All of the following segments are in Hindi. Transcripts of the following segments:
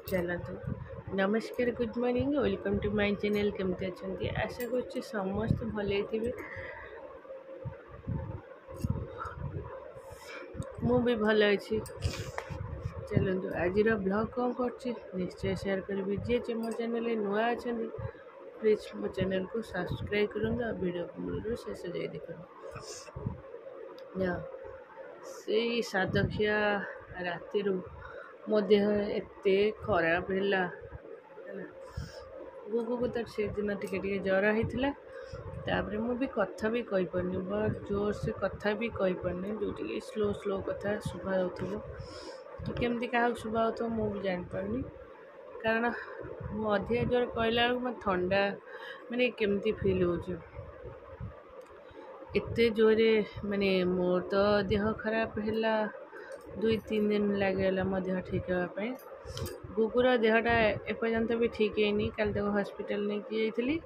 चलतु नमस्कार good morning welcome to my channel केमती अच्छे आशा कर समस्त भले थे मु भी भल अच्छी चलतु आज ब्लॉग कौन कर निश्चय शेयर करी जी मो चैनल नुआ अच्छा प्लीज मो चैनल को सब्सक्राइब करूँ वीडियो को मूल शेष जाए देखो से सादखिया राति मो देह एत खराब है गुगु को तो से दिन टिके जर होता तापर मु भी कथा भी कही पारनी बहुत जोर से कथा भी कही पारनी जो स्लो स्लो कथा शुभा जाऊँ तो केमती क्या शुभा हो मु भी जापारनी कारण मु अधिक जोर कहला मत ठंडा माने केमती फिल हो एते जोरे माने मोर तो देह खराब है 2-3 दिन लगे मो देह ठीक होगापी गुगुर देहटा एपर्यंत भी ठीक है कल तक हॉस्पिटल नहीं जाइली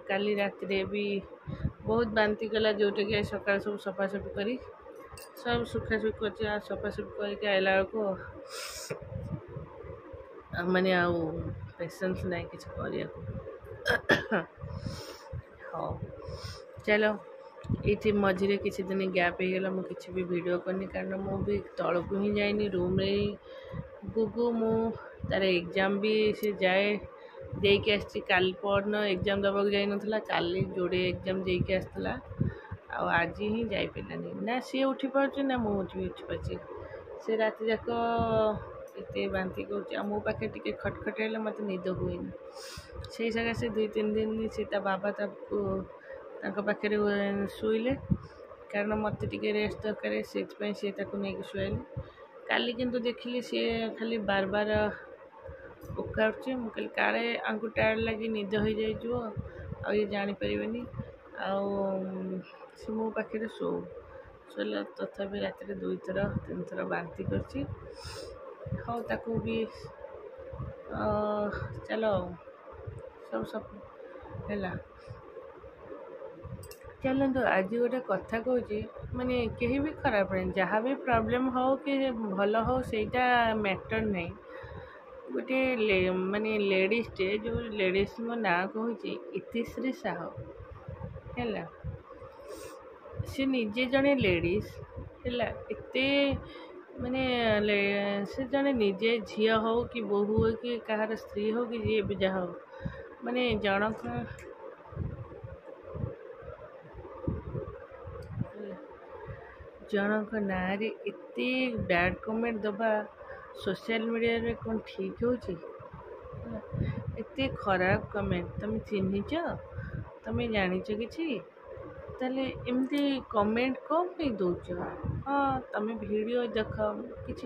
काली रात भी बहुत बांती कला जोटा कि सका सब सफासफी कर सब सुखासुखी कर सफासफी करके आइला बेलू माने पेशेंस नहीं किसी कर हाँ चलो ये मझे किसी दिन गैप हो गला मुझे किसी भी वीडियो करनी कारण मु भी तल को ही जाइनी रूम रे गुगु मु तार एग्जाम भी से जाए देके आसी काल परन एग्जाम दबाक जाई नथला काली जोड़े एग्जाम देके आसला आज ही जाई पारानी ना सी उठी पार्छ ना मु उठी पार्छ से रात जाक एते बांती कर मो पाखे टिके खटखट है मत निद हुए से जगह से 2-3 दिन से बाबा पाखे शुले कारण मत टे रेस्ट दरकार से नहीं शुआली काली किंतु देखिली सी खाली बार बार उकाड़े मुझे काले आंकु टायर्ड लगी निद हो जाए ये जापर से मो पाखे शोला तथापि रात 2-3 थर बांती कर हाँ ताकू भी चलो सब है चलते आज गोटे कथा कहूँ माने कहीं भी खराब नहीं जहाँ भी प्रॉब्लम हो कि भल हो सेटा मैटर नहीं गोटे माने लेडीजटे जो लेडीज मो ना कहूँ इतिश्री साहू है सी निजे जड़े लेडीज है एते माने से जड़े निजे झी हो कि बोहू हो कि कहार स्त्री हो कि जी भी जहाँ हो माने जनक जनक ना एत बैड कमेंट दबा सोशल मीडिया रे कौन ठीक हो एत खराब कमेंट तुम चिन्हिच तुम जानिच कि ताले एमती कमेंट कौन पे दौच हाँ तुम वीडियो देख किसी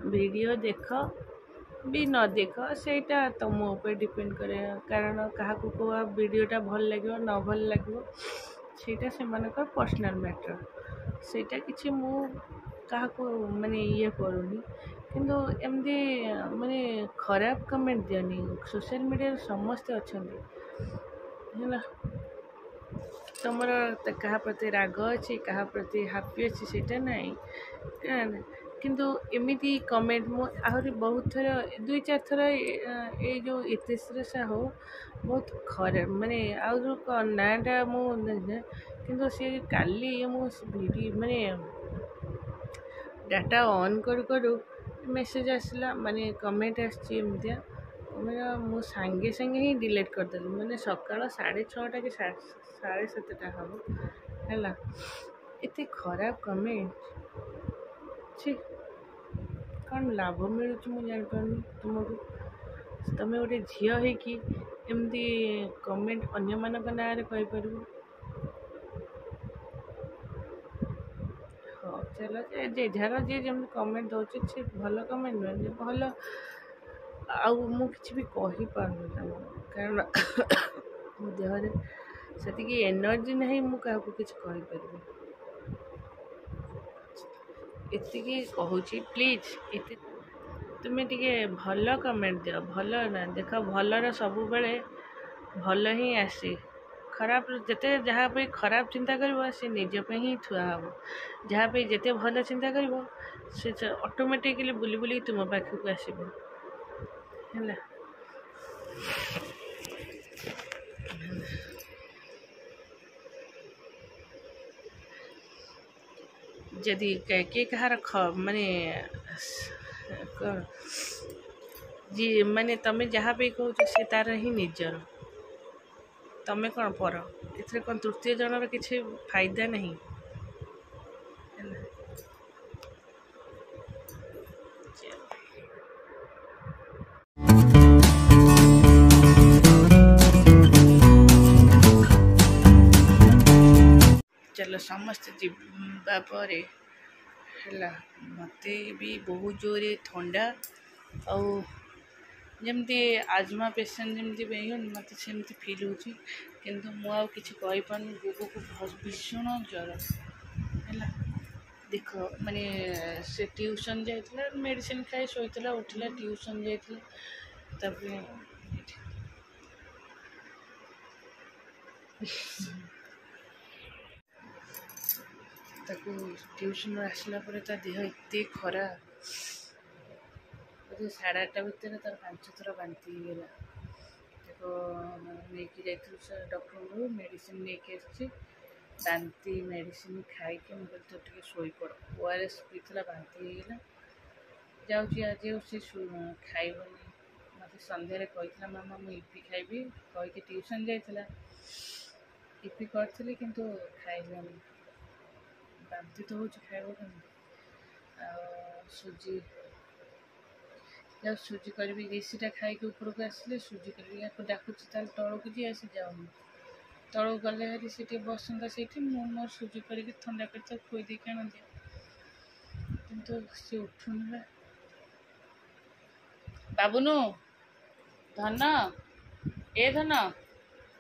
वीडियो देख भी न देख सेटा तुम ऊपर डिपेंड करे कारण क्या वीडियोटा भल लगे न भल लगे सेटा से पर्सनल मैटर सेटा किसी मु क्या माने ये करूनी किंतु एमती माने खराब कमेंट दियनी सोशल मीडिया समस्ते अच्छा है तुम क्या प्रति राग अच्छी क्या प्रति हापी अच्छी सेटा नहीं किंतु एमती कमेंट मु आहरी बहुत थर 2-4 थर ये जो इतिश्री साहू बहुत खराब माने आउ नाटा मु किंतु सी काली वीडियो माने डाटा ऑन करू मेसेज आसला माने कमेंट आमतिया मु सांगे सांगे ही डिलीट करदेली माने सकाळ 6:30 कि 7:30 हम है एत खराब कमेंट छी कौन लाभ मिलूँ मुझे जानपारनी तुमको तुम गोटे झी होमती कमेंट अन्य मान ना कहीपर हाँ चलो जे जार जी जमी कमेंट दौर से भल कमेंट नुहे भल मुझे भी कही पारनी कारण मो देहरे से एनर्जी नहीं मुझे किसी कहीपर एति कहूँ प्लीज तुम्हें टे भल कमेंट दियो भल ना देख भलर सब बेले भल ही आसी खराब जिते जहाँ पे खराब चिंता कर से निज पे ही थुआ हम जहाँ पे जिते भल चिंता कर से ऑटोमेटिकली बुली बुली तुम पाखक आसब है। जदि किए कहार माने जी माने तमें जहाँ भी कह सी तार ही निजर तमें कौन पर ए कौन तृतीय जनर किसी फायदा नहीं। चलो समस्त जीवा पर है मत भी बहुत जोरे थंडा जमती आजमा पेसेंट जमी मत सेमती फिल हो किंतु मुझे गुगु को भीषण ज्वर है। देख माने से ट्यूशन जाइए मेडिसिन खाई शोला उठला ट्यूशन जाइए ट्यूशन आसला देह एत खराब बोधे 8:30 भितर तार 5 थर बांती गला लेकिन जाइए डॉक्टर मेडिसिन लेकिन बांती मेडिसिन खाई मुझे तो टे शोपड़ ओआरएस पीला बांती गला जाऊँगी आज से खाइबनी मत सन्धार कही मामा मुझे इपी खाइबी कहीकि ट्यूशन जाइला इपी करी कि खाइलानी बांती तो हो खाइब सुजी जब सुजी करी ऋषिटा खाई उपरक आसिले सुजी कर डाकुची तौक जी आसी जाऊनी तौक गले हरी से बसंता से मोर सुजी कर थंडा कर खुईदी आन दिया कितु सी उठुन बाबुनु धन ए धन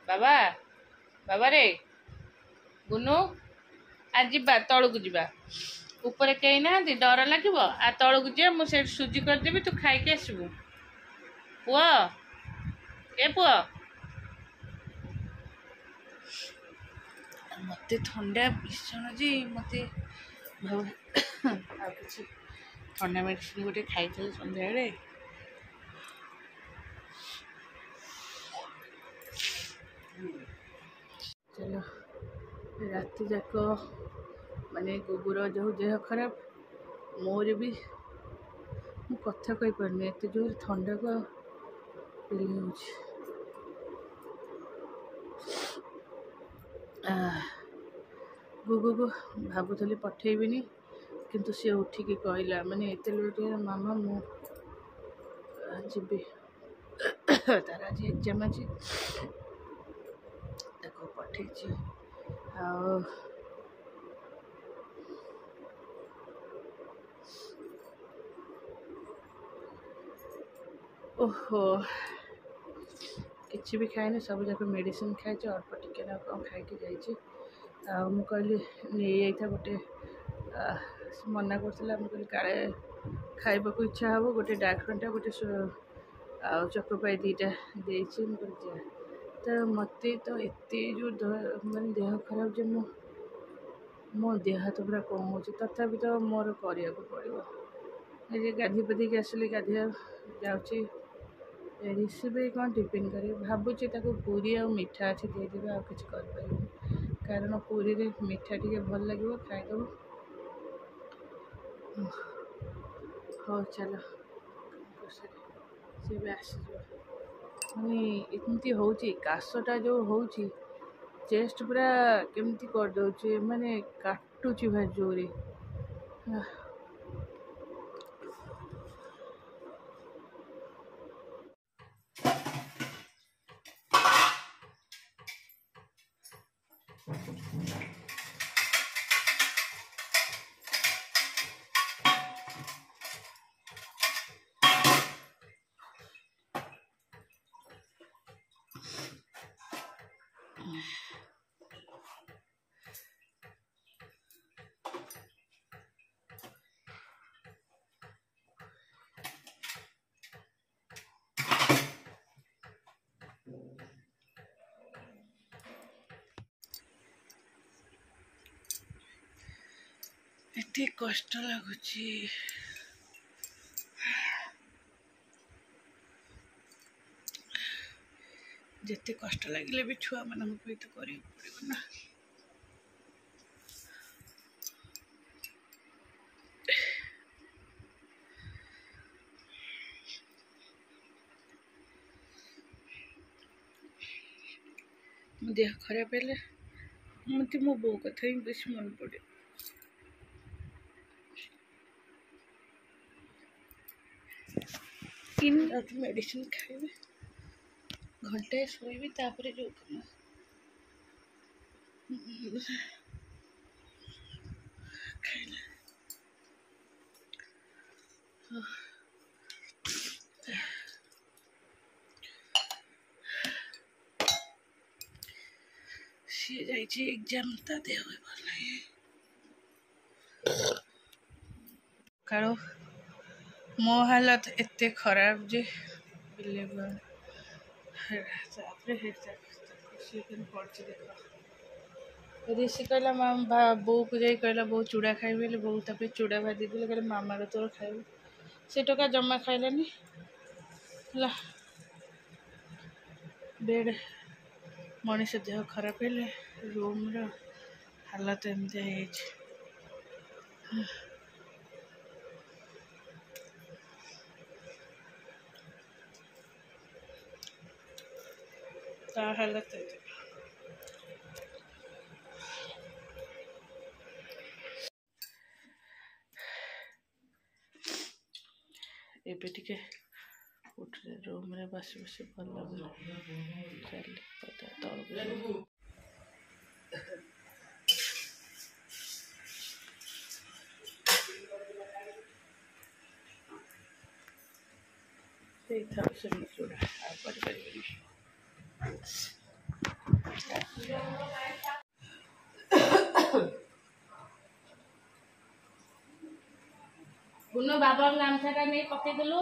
बाबा बाबा रे गुनु आज जा तौक जा ऊपर कहीं ना डर लगे आ तौक जी मुझे सुजी करदेवी तू खाई आसबू पुआ ए पुआ मत थंडा भीषण जी मत कि थंडा मेडिसिन गोटे खाई सन्ध्या चलो राति जाक माने गुगुर जो देह खराब मोर भी मु कथा कही पारनी एत जोर थंडा को फिल हो गुगु को भावुली पठेबनी किंतु सी उठिकी कहला माने एत लेट मामा मु जी तार आज एग्जाम अच्छे पठे ओहो किसी भी खाए सब जाक मेडिसिन खाई अल्प टिके कौन खाई कहली नहीं जाता गोटे मना कर काले खाइबा को इच्छा हे गोटे डार्क फंटा गोटे चकोपाई 2टा देती जा तो मत तो एत जो मैं देह खराब जो मो देह हाथ पूरा कम हो तथापि तो मोर करने को पड़ो गाधी पाधी आसिली गाधिया जाऊँगी ऋषि भी कौन टिफिन कर भावुची पूरी आ मिठा अच्छे देदेवी आ कि कारण पूरी रे मिठा टी भल लगे खाईदेव हाँ चलो सी भी आस मानी एमती हो काशटा जो हो चेस्ट पूरा केमती करदे माने काटुची भाई जोरे एते कष्ट लगुची जिते कष्ट लगे भी छुआ मान तो कर पड़ो ना। मो देह खराब है मत मो बो कथा ही बेस मन पड़े। इन मेडिसिन खाइबे घंटे शोबी तापर जो खाइला सी जाइए एग्जाम ता दे कारण मो हालत एते खराब जे ऋषि कहला बो को जाई कहला बो चूड़ा खाइबे बो तापर चूड़ा भाजी देले कहले मामा रो तोर खाइबे से टका जमा खाइलानी ला बेड मनीष देह खराब है रूम रो हालत एमती है हालत एबे टिके उठे रूम रे बस बस भल लगे चल पता तौर चूड़ा बुनो बाबा गामछा नहीं पकईदेलु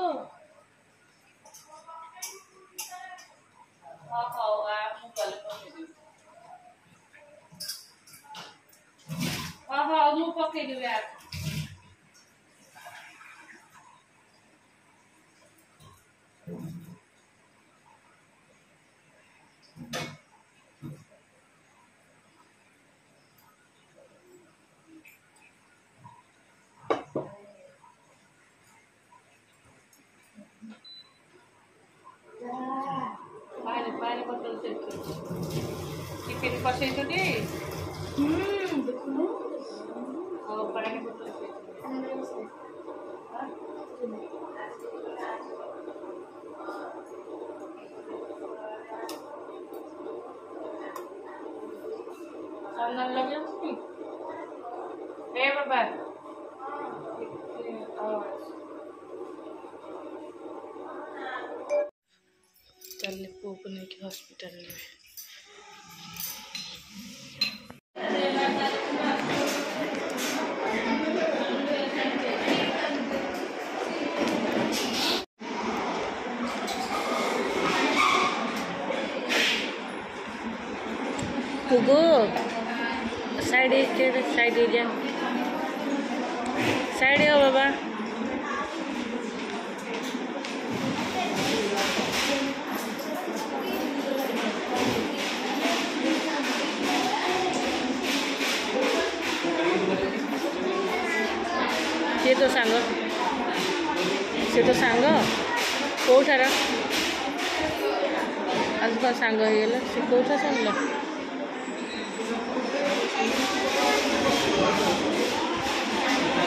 मु पकईदेवी आ पानी बोतल से टिफिन पसई छुटी देखुनु पानी बोतल से सामने लगे ए बाबा चल पो को नहीं हॉस्पिटल में Hugo side area बाबा ये तो सांग से तो सांग कौटार आज कौन सांग होगला से कौटा सांग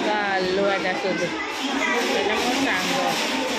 गालुआ डाक मो सांग